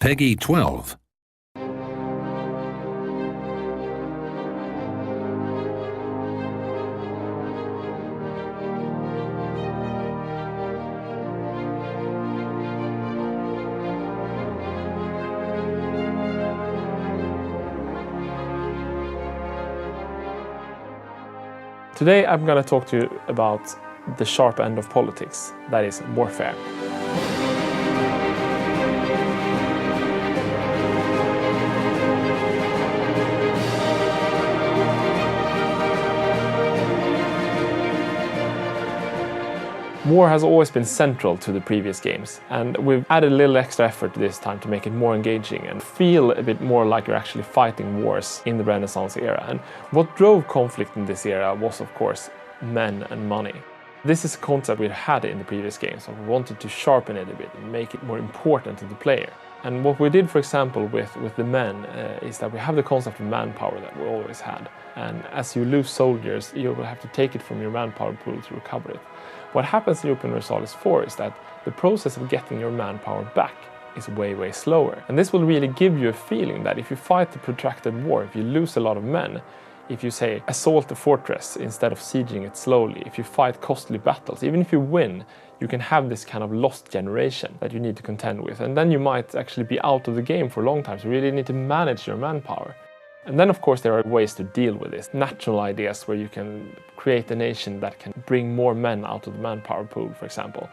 Peggy 12. Today I'm going to talk to you about the sharp end of politics, that is warfare. War has always been central to the previous games, and we've added a little extra effort this time to make it more engaging and feel a bit more like you're actually fighting wars in the Renaissance era. And what drove conflict in this era was, of course, men and money. This is a concept we'd had in the previous games, so we wanted to sharpen it a bit and make it more important to the player. And what we did, for example, with the men, is that we have the concept of manpower that we always had. And as you lose soldiers, you will have to take it from your manpower pool to recover it. What happens in Europa Universalis IV is that the process of getting your manpower back is way slower. And this will really give you a feeling that if you fight a protracted war, if you lose a lot of men, if you say assault a fortress instead of sieging it slowly, if you fight costly battles, even if you win, you can have this kind of lost generation that you need to contend with. And then you might actually be out of the game for a long time, so you really need to manage your manpower. And then, of course, there are ways to deal with this. Natural ideas where you can create a nation that can bring more men out of the manpower pool, for example.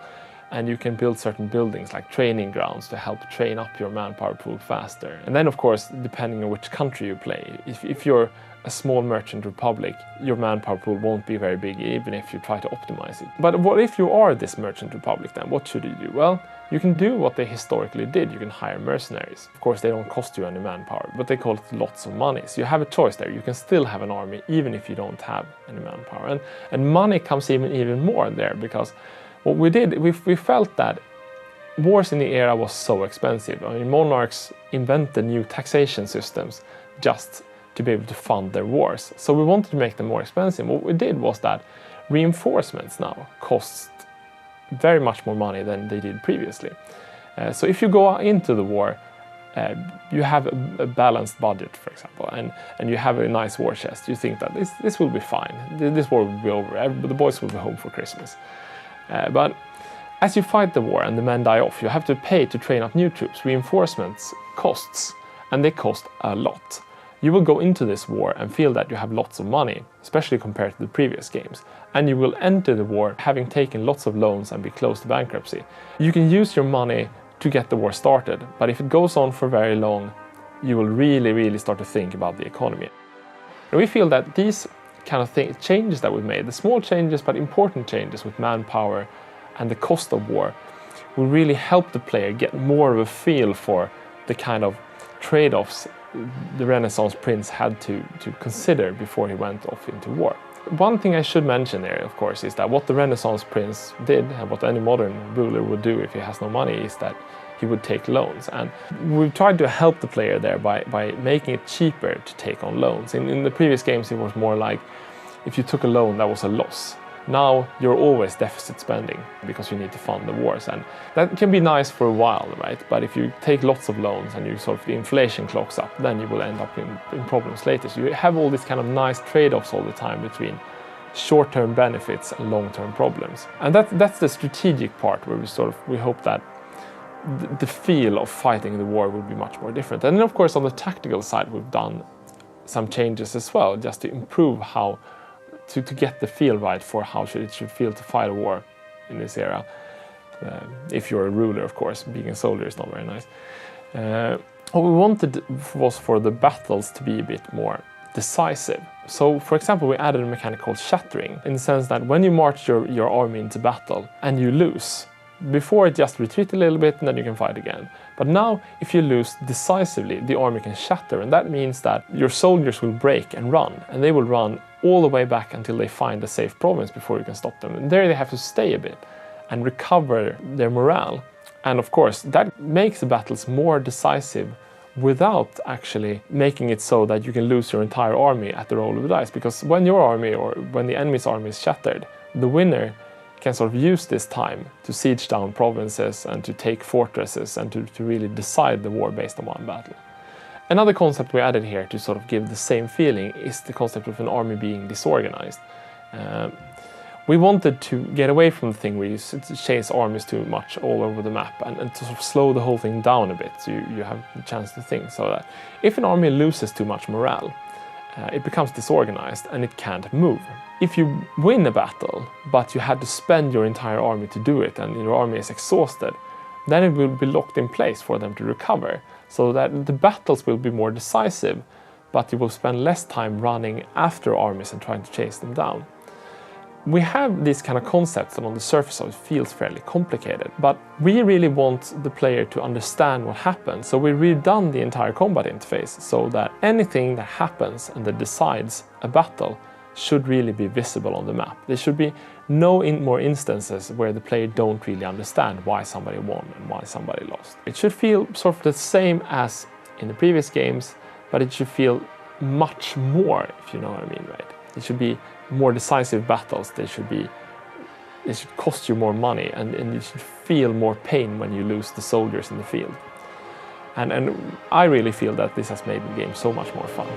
And you can build certain buildings like training grounds to help train up your manpower pool faster. And then, of course, depending on which country you play, if you're a small merchant republic, your manpower pool won't be very big even if you try to optimize it. But what if you are this merchant republic then? What should you do? Well, you can do what they historically did. You can hire mercenaries. Of course, they don't cost you any manpower, but they cost lots of money. So you have a choice there. You can still have an army even if you don't have any manpower. And money comes even more there, because what we did, we felt that wars in the era was so expensive. I mean, monarchs invented new taxation systems just to be able to fund their wars. So we wanted to make them more expensive. What we did was that reinforcements now cost very much more money than they did previously. So if you go into the war, you have a balanced budget, for example, and you have a nice war chest. You think that this will be fine. This war will be over. The boys will be home for Christmas. But as you fight the war and the men die off, you have to pay to train up new troops. Reinforcements costs, and they cost a lot. You will go into this war and feel that you have lots of money, especially compared to the previous games. And you will enter the war having taken lots of loans and be close to bankruptcy. You can use your money to get the war started, but if it goes on for very long, you will really start to think about the economy. And we feel that these kind of changes that we've made, the small changes but important changes with manpower and the cost of war, will really help the player get more of a feel for the kind of trade-offs the Renaissance prince had to consider before he went off into war. One thing I should mention there, of course, is that what the Renaissance prince did, and what any modern ruler would do if he has no money, is that he would take loans. And we've tried to help the player there by making it cheaper to take on loans. In the previous games, it was more like if you took a loan, that was a loss. Now you're always deficit spending because you need to fund the wars, and that can be nice for a while, right? But if you take lots of loans and the inflation clocks up, then you will end up in problems later. So you have all these kind of nice trade-offs all the time between short-term benefits and long-term problems. And that's the strategic part where we hope that the feel of fighting the war will be much more different. And then, of course, on the tactical side, we've done some changes as well, just to improve how to get the feel right for how it should feel to fight a war in this era. If you're a ruler, of course, being a soldier is not very nice. What we wanted was for the battles to be a bit more decisive. So, for example, we added a mechanic called shattering, in the sense that when you march your army into battle and you lose, before it just retreat a little bit and then you can fight again. But now, if you lose decisively, the army can shatter, and that means that your soldiers will break and run, and they will run all the way back until they find a safe province before you can stop them. And there they have to stay a bit and recover their morale. And of course, that makes the battles more decisive without actually making it so that you can lose your entire army at the roll of the dice. Because when your army, or when the enemy's army is shattered, the winner can sort of use this time to siege down provinces and to take fortresses and to really decide the war based on one battle. Another concept we added here to sort of give the same feeling is the concept of an army being disorganized. We wanted to get away from the thing where you chase armies too much all over the map and to sort of slow the whole thing down a bit so you have the chance to think, so that if an army loses too much morale, it becomes disorganized and it can't move. If you win a battle, but you had to spend your entire army to do it and your army is exhausted, then it will be locked in place for them to recover, so that the battles will be more decisive, but you will spend less time running after armies and trying to chase them down. We have these kind of concepts that on the surface of it feels fairly complicated, but we really want the player to understand what happens, so we redone the entire combat interface so that anything that happens and that decides a battle should really be visible on the map. There should be no more instances where the player don't really understand why somebody won and why somebody lost. It should feel sort of the same as in the previous games, but it should feel much more, if you know what I mean, right? It should be more decisive battles. They should cost you more money, and you should feel more pain when you lose the soldiers in the field. And I really feel that this has made the game so much more fun.